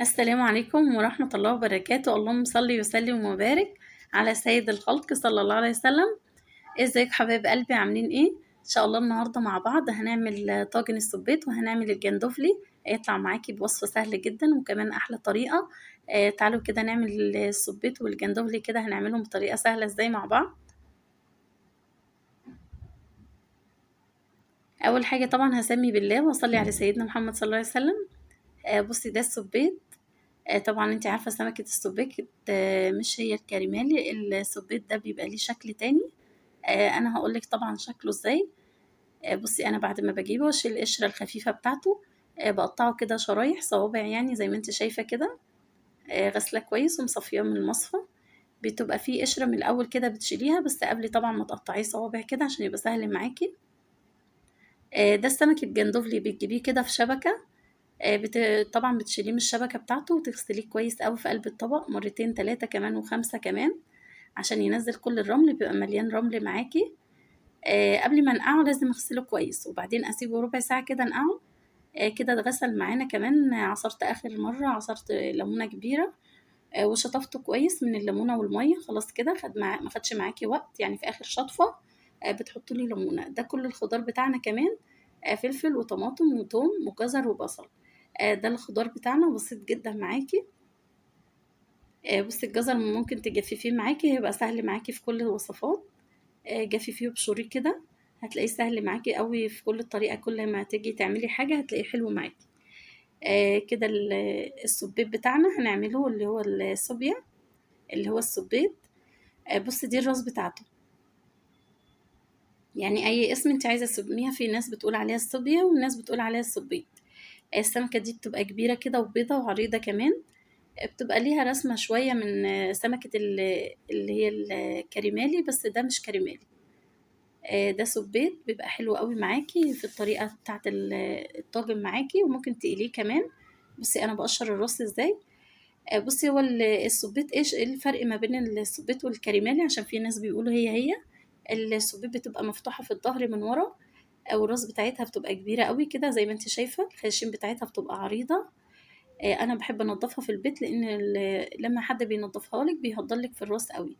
السلام عليكم ورحمة الله وبركاته. اللهم صل وسلم وبارك على سيد الخلق صلى الله عليه وسلم. ازيك حبايب قلبي، عاملين ايه؟ ان شاء الله النهارده مع بعض هنعمل طاجن السبيت وهنعمل الجندوفلي. هيطلع معاكي بوصفة سهلة جدا وكمان احلى طريقة. تعالوا كده نعمل السبيت والجندوفلي، كده هنعملهم بطريقة سهلة ازاي مع بعض. اول حاجة طبعا هسمي بالله واصلي على سيدنا محمد صلى الله عليه وسلم. بصي ده السبيت. طبعا انتي عارفة سمكة السبيط مش هي الكريمالي، السبيط ده بيبقى ليه شكل تاني. انا هقولك طبعا شكله ازاي. بصي انا بعد ما بجيبه واشيل القشرة الخفيفة بتاعته، بقطعه كده شرايح صوابع، يعني زي ما انت شايفة كده. غسله كويس ومصفياه من المصفى. بتبقى فيه قشرة من الاول كده بتشيليها، بس قبل طبعا ما تقطعيه صوابع كده عشان يبقى سهل معاكي. ده السمك الجندوفلي بتجيبيه كده في شبكة. طبعا بتشيليه من الشبكة بتاعته وتغسليه كويس قوي في قلب الطبق مرتين تلاتة كمان وخمسة كمان، عشان ينزل كل الرمل، بيبقى مليان رمل معاكي. قبل ما انقعه لازم اغسله كويس وبعدين اسيبه ربع ساعة كده انقعه. كده اتغسل معانا. كمان عصرت اخر مرة عصرت ليمونة كبيرة. وشطفته كويس من الليمونة والمية. خلاص كده ما خدش معاكي وقت، يعني في اخر شطفة بتحطوا لي ليمونة. ده كل الخضار بتاعنا كمان. فلفل وطماطم وتوم وجزر وبصل. ده الخضار بتاعنا بسيط جدا معاكي. بصي الجزر ممكن تجففيه معاكي، هيبقى سهل معاكي في كل الوصفات. جففيه وبشوريه كده، هتلاقيه سهل معاكي قوي في كل الطريقة. كل ما تيجي تعملي حاجة هتلاقيه حلو معاكي. كده السبيت بتاعنا هنعمله اللي هو الصوبيا، اللي هو السبيت. بصي دي الراس بتاعته، يعني اي اسم انت عايزه تسميها. في ناس بتقول عليها الصوبيا وناس بتقول عليها السبيت. السمكه دي بتبقى كبيره كده وبيضه وعريضه كمان. بتبقى ليها رسمه شويه من سمكه اللي هي الكريمالي، بس ده مش كريمالي. ده سبيت بيبقى حلو قوي معاكي في الطريقه بتاعه الطاجن معاكي، وممكن تقليه كمان. بصي انا بقشر الراس ازاي. بصي هو السبيت ايه الفرق ما بين السبيت والكريمالي؟ عشان في ناس بيقولوا هي السبيت بتبقى مفتوحة في الظهر من ورا، او الراس بتاعتها بتبقى كبيرة قوي كده زي ما انت شايفة. الخياشيم بتاعتها بتبقى عريضة. انا بحب انضفها في البيت، لان لما حد بينضفها لك بيهضر لك في الراس قوي.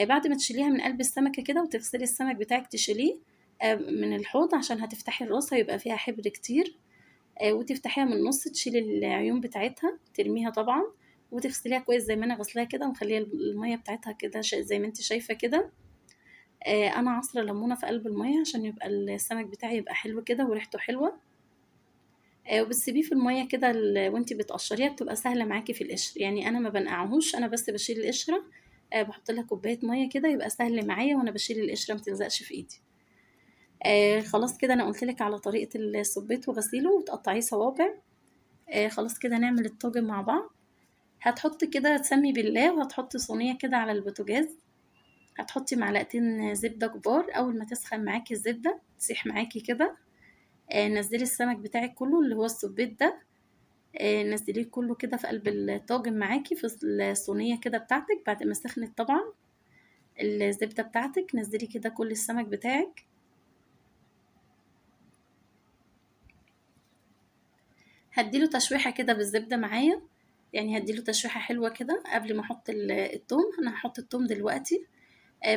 بعد ما تشيليها من قلب السمكة كده وتغسلي السمك بتاعك تشيليه من الحوض، عشان هتفتحي الراس هيبقى فيها حبر كتير. وتفتحيها من النص، تشيلي العيون بتاعتها ترميها طبعا، وتغسليها كويس زي ما انا غسلاها كده، ومخليها المية بتاعتها كده زي ما انت شايفة كده. انا عصرة ليمونة في قلب المية عشان يبقى السمك بتاعي يبقى حلو كده وريحته حلوة. وبتسيبيه في المية كده وانتي بتقشريها بتبقى سهلة معاكي في القشر. يعني انا ما بنقعهوش، انا بس بشيل القشرة. بحط لها كوباية مية كده يبقى سهل معايا وانا بشيل القشرة، ما تلزقش في ايدي. خلاص كده انا قلت لك على طريقة السبيت وغسيله وتقطعيه صوابع. خلاص كده نعمل الطاجن مع بعض. هتحطي كده تسمي بالله، وهتحطي صينية كده على البوتاجاز. هتحطي معلقتين زبدة كبار. أول ما تسخن معاكي الزبدة تسيح معاكي كده، نزلي السمك بتاعك كله اللي هو السبيت ده. نزليه كله كده في قلب الطاجن معاكي في الصينية كده بتاعتك بعد ما سخنت طبعا الزبدة بتاعتك. نزلي كده كل السمك بتاعك. هديله تشويحة كده بالزبدة معايا، يعني هديله تشويحة حلوة كده قبل ما احط التوم. انا هحط التوم دلوقتي.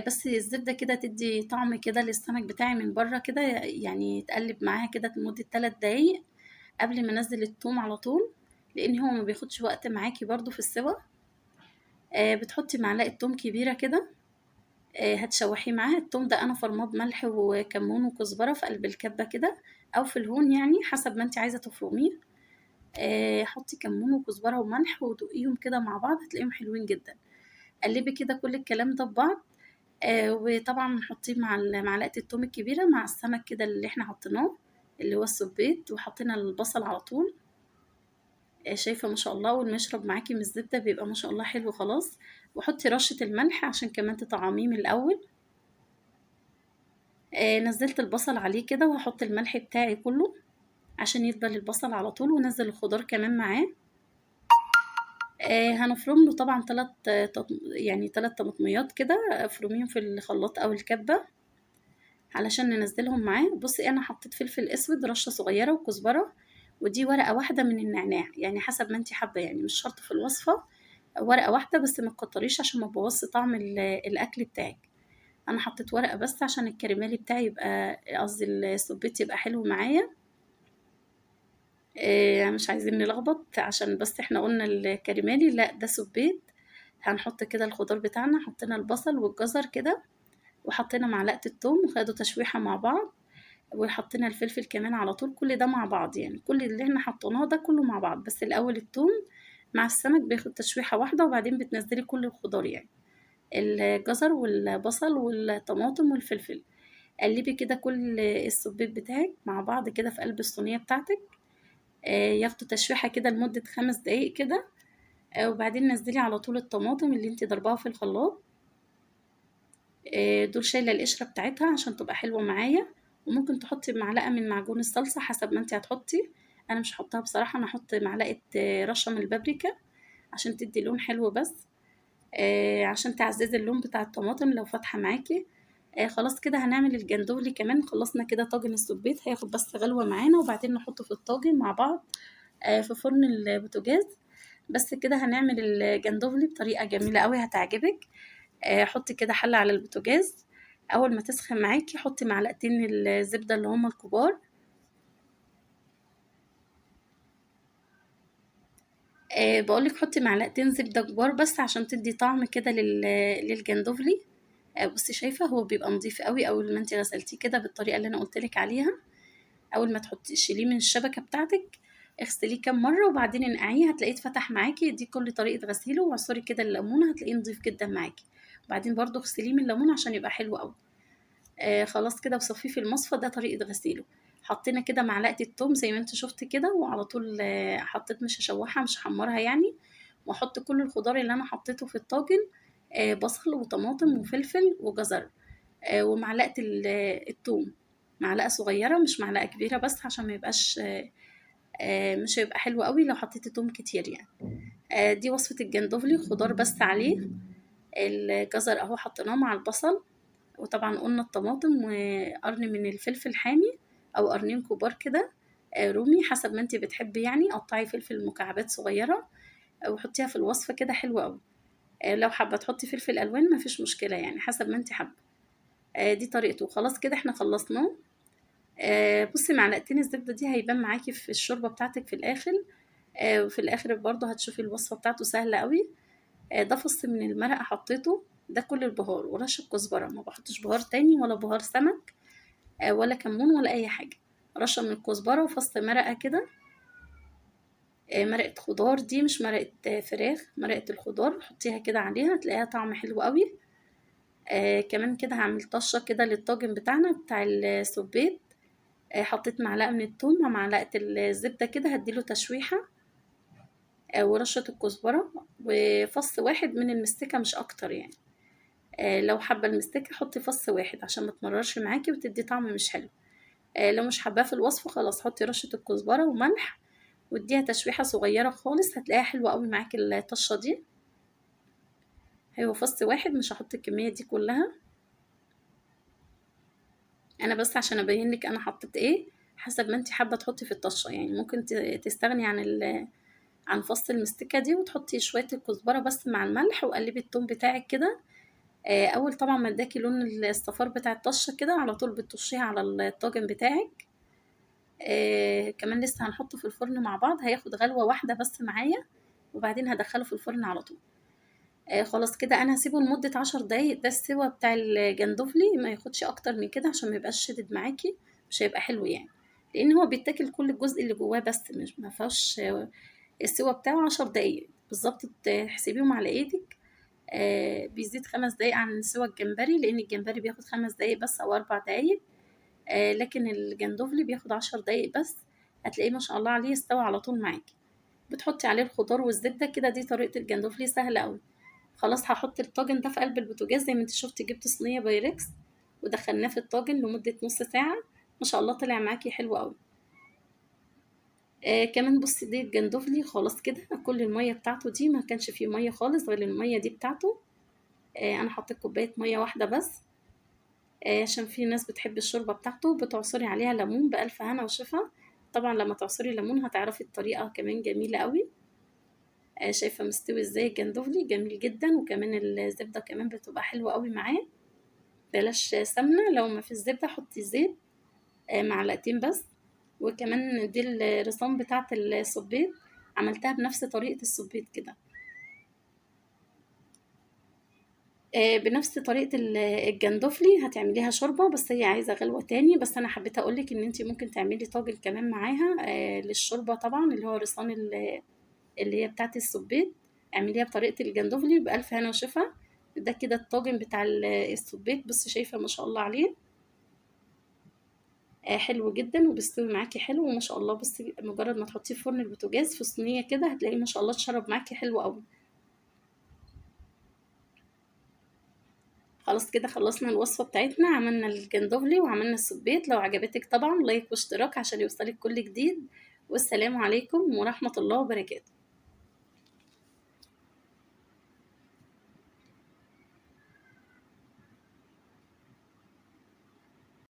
بس الزبدة كده تدي طعم كده للسمك بتاعي من بره كده، يعني يتقلب معاها كده لمدة 3 دقايق قبل ما انزل التوم على طول، لان هو ما بياخدش وقت معاكي برضو في السوا. بتحطي معلقة توم كبيرة كده. هتشوحيه معاها. التوم ده انا فرماه بملح وكمون وكزبرة في قلب الكبة كده، او في الهون يعني حسب ما انت عايزة تفرميه. حطي كمون وكزبرة وملح ودوقيهم كده مع بعض هتلاقيهم حلوين جدا. قلبي كده كل الكلام ده ببعض. وطبعا حطيه مع معلقة التوم الكبيرة مع السمك كده اللي احنا حطيناه اللي هو السبيت، وحطينا البصل على طول. شايفة ما شاء الله، اول ما يشرب معاكي من الزبدة بيبقى ما شاء الله حلو خلاص. وحطي رشة الملح عشان كمان تطعميه من الاول. نزلت البصل عليه كده، وهحط الملح بتاعي كله عشان يدبل البصل على طول، ونزل الخضار كمان معاه. هنفرم له طبعا يعني 3 طماطميات كده، افرميهم في الخلاط او الكبة علشان ننزلهم معاه. بصي انا حطيت فلفل اسود رشة صغيرة وكزبرة، ودي ورقة واحدة من النعناع، يعني حسب ما انت حابة، يعني مش شرط في الوصفة ورقة واحدة بس، ما تكتريش عشان ما تبوظش طعم الأكل بتاعك. أنا حطيت ورقة بس عشان الكريمالي بتاعي يبقى، قصدي السبيت يبقى حلو معايا. مش عايزين نلخبط، عشان بس احنا قلنا الكريمالي لا ده سبيت. هنحط كده الخضار بتاعنا، حطينا البصل والجزر كده، وحطينا معلقة الثوم وخدوا تشويحة مع بعض، وحطينا الفلفل كمان على طول، كل ده مع بعض، يعني كل اللي احنا حطيناه ده كله مع بعض، بس الأول الثوم مع السمك بياخد تشويحة واحدة، وبعدين بتنزلي كل الخضار، يعني الجزر والبصل والطماطم والفلفل. قلبي كده كل السبيت بتاعك مع بعض كده في قلب الصينية بتاعتك، ياخدوا تشويحة كده لمدة 5 دقايق كده. وبعدين نزلي على طول الطماطم اللي انت ضرباها في الخلاط، دول شايلة القشرة بتاعتها عشان تبقى حلوة معايا. وممكن تحطي معلقة من معجون الصلصة حسب ما انت هتحطي. انا مش هحطها بصراحة، انا هحط معلقة رشة من البابريكا عشان تدي لون حلو بس، عشان تعززي اللون بتاع الطماطم لو فاتحة معاكي. خلاص كده هنعمل الجندوفلي كمان، خلصنا كده طاجن السبيت هياخد بس غلوة معانا، وبعدين نحطه في الطاجن مع بعض في فرن البوتاجاز. بس كده هنعمل الجندوفلي بطريقة جميلة قوي هتعجبك. حطي كده حلة على البوتاجاز، اول ما تسخن معاكي حطي معلقتين الزبدة اللي هما الكبار. بقولك حطي معلقتين زبدة كبار بس عشان تدي طعم كده للجندوفلي. بصي شايفة هو بيبقى نظيف قوي اول ما انتي غسلتيه كده بالطريقة اللي انا قلتلك عليها. اول ما تحطي شيليه من الشبكة بتاعتك، اغسليه كام مرة وبعدين انقعيه، هتلاقيه اتفتح معاكي، دي كل طريقة غسيله. وعصري كده الليمون هتلاقيه نظيف جدا معاكي، وبعدين برضو اغسليه من الليمون عشان يبقى حلو قوي. خلاص كده وصفيه في المصفى، ده طريقة غسيله. حطينا كده معلقة التوم زي ما انت شفت كده، وعلى طول حطيت، مش هشوحها مش هحمرها يعني. واحط كل الخضار اللي انا حطيته في الطاجن، بصل وطماطم وفلفل وجزر، ومعلقة التوم، معلقة صغيرة مش معلقة كبيرة، بس عشان ما يبقاش مش هيبقى حلو قوي لو حطيت توم كتير يعني. دي وصفة الجندوفلي، خضار بس عليه. الجزر اهو حطيناه مع البصل، وطبعا قلنا الطماطم وقرن من الفلفل حامي او قرنين كبار كده، رومي حسب ما انتي بتحبي، يعني قطعي فلفل مكعبات صغيرة وحطيها في الوصفة كده حلوة قوي. لو حابة تحطي فلفل الوان مفيش مشكلة، يعني حسب ما انتي حابة. دي طريقته. خلاص كده احنا خلصناه. بصي معلقتين الزبدة دي هيبان معاكي في الشوربة بتاعتك في الاخر. وفي الاخر برضه هتشوفي الوصفة بتاعته سهلة قوي. ده فص من المرقة حطيته، ده كل البهار ورشة كزبرة، ما بحطش بهار تاني ولا بهار سمك ولا كمون ولا اي حاجه. رشه من الكزبره وفص مرقه كده، مرقه خضار، دي مش مرقه فراخ، مرقه الخضار حطيها كده عليها هتلاقيها طعم حلو قوي. كمان كده هعمل طشه كده للطاجن بتاعنا بتاع السبيت. حطيت معلقه من الثوم مع معلقه الزبده كده هديله تشويحه، ورشه الكزبره وفص واحد من المستكه مش اكتر يعني. لو حابه المستكه حطي فص واحد عشان ما تمررش معاكي وتدي طعم مش حلو. لو مش حباه في الوصفة خلاص حطي رشة الكزبرة وملح، واديها تشويحة صغيرة خالص هتلاقيها حلوة قوي معاكي الطشة دي. هو فص واحد مش هحط الكمية دي كلها، انا بس عشان ابين لك انا حطيت ايه، حسب ما انت حابة تحطي في الطشة، يعني ممكن تستغني عن عن فص المستكة دي وتحطي شوية الكزبرة بس مع الملح، وقلبي التوم بتاعك كده. اول طبعا ما اداكي لون الصفار بتاع الطشة كده على طول بتطشيها على الطاجن بتاعك. كمان لسه هنحطه في الفرن مع بعض، هياخد غلوة واحدة بس معايا، وبعدين هدخله في الفرن على طول. خلاص كده انا هسيبه لمدة 10 دقايق، ده السوا بتاع الجندوفلي، ما ياخدش اكتر من كده عشان ما يبقاش شدد معاكي، مش هيبقى حلو يعني، لان هو بيتاكل كل الجزء اللي جواه بس مش ما فيهوش السوا بتاعه 10 دقايق بالظبط، تحسبيهم على ايدك. بيزيد 5 دقايق عن سوا الجمبري، لان الجمبري بياخد 5 دقايق بس او 4 دقايق. لكن الجندوفلي بياخد 10 دقايق بس، هتلاقيه ما شاء الله عليه استوى على طول معاكي. بتحطي عليه الخضار والزبدة كده، دي طريقة الجندوفلي سهلة قوي. خلاص هحط الطاجن ده في قلب البوتاجاز زي ما انت شفتي، جبت صينية بايركس ودخلناه في الطاجن لمدة نص ساعة، ما شاء الله طلع معاكي حلو قوي. كمان بصي دي الجندوفلي خلاص كده كل المية بتاعته دي، ما كانش فيه مية خالص غير المية دي بتاعته. انا حطيت كوباية مية واحدة بس، عشان في ناس بتحب الشوربة بتاعته بتعصري عليها ليمون بألف هنا وشفا، طبعا لما تعصري ليمون هتعرفي الطريقة كمان جميلة قوي. شايفة مستوي ازاي الجندوفلي جميل جدا، وكمان الزبدة كمان بتبقى حلوة قوي معاه. بلاش سمنة، لو ما في الزبدة حطي زيت معلقتين بس. وكمان دي الرسام بتاعة الصبيط، عملتها بنفس طريقة الصبيط كده، بنفس طريقة الجندوفلي هتعمليها شوربة، بس هي عايزة غلوة تاني. بس انا حبيت اقولك ان انتي ممكن تعملي طاجن كمان معاها للشوربة طبعا، اللي هو رسان اللي هي بتاعة الصبيط. اعمليها بطريقة الجندوفلي بألف هنا وشفا. ده كده الطاجن بتاع الصبيط، بس شايفة ما شاء الله عليه حلو جدا وبيستوي معاكي حلو وما شاء الله. بصي مجرد ما تحطيه في فرن البوتاجاز في صينية كده هتلاقيه ما شاء الله اتشرب معاكي حلو قوي. خلاص كده خلصنا الوصفة بتاعتنا، عملنا الجندوفلي وعملنا الصبيط. لو عجبتك طبعا لايك واشتراك عشان يوصلك كل جديد. والسلام عليكم ورحمة الله وبركاته.